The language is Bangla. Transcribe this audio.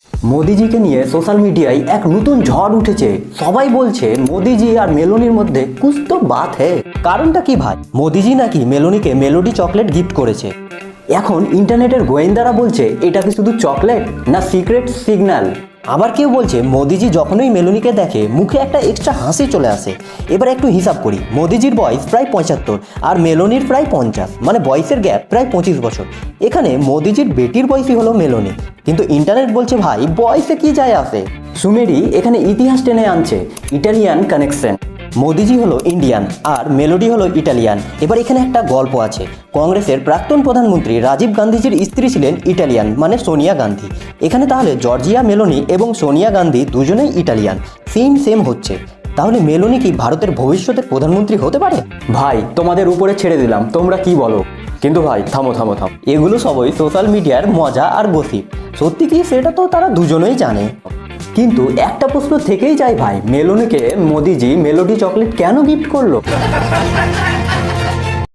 মোদিজিকে নিয়ে সোশ্যাল মিডিয়ায় এক নতুন ঝড় উঠেছে। সবাই বলছে মোদিজি আর মেলোনির মধ্যে কুছ তো বাত হে। কারণটা কি ভাই? মোদিজি নাকি মেলোনিকে মেলোডি চকলেট গিফট করেছে। এখন ইন্টারনেটের গোয়েন্দারা বলছে এটা কি শুধু চকলেট না সিক্রেট সিগন্যাল। আবার কেউ বলছে মোদিজি যখনই মেলোনিকে দেখে মুখে একটা এক্সট্রা হাসি চলে আসে। এবার একটু হিসাব করি, মোদিজির বয়স প্রায় 75 আর মেলোনির প্রায় 50, মানে বয়সের গ্যাপ প্রায় 25 বছর। এখানে মোদিজির বেটির বয়সই হলো মেলোনি, কিন্তু ইন্টারনেট বলছে ভাই বয়সে কি যায় আসে। সুমেরি এখানে ইতিহাস টেনে আনছে, ইটালিয়ান কানেকশন। মোদিজি হলো ইন্ডিয়ান আর মেলোডি হলো ইটালিয়ান। এবার এখানে একটা গল্প আছে। কংগ্রেসের প্রাক্তন প্রধানমন্ত্রী রাজীব গান্ধীজির স্ত্রী ছিলেন ইটালিয়ান, মানে সোনিয়া গান্ধী। এখানে তাহলে জর্জিয়া মেলোনি এবং সোনিয়া গান্ধী দুজনেই ইটালিয়ান, সেম হচ্ছে। তাহলে মেলোনি কি ভারতের ভবিষ্যতের প্রধানমন্ত্রী হতে পারে? ভাই তোমাদের উপরে ছেড়ে দিলাম, তোমরা কি বলো? কিন্তু ভাই থামো। এগুলো সবই সোশ্যাল মিডিয়ার মজা আর গসিপ। সত্যি কি সেটা তো তারা দুজনেই জানে। কিন্তু একটা প্রশ্ন থেকেই যায় ভাই, মেলোনিকে মোদিজি মেলোডি চকলেট কেন গিফট করলো?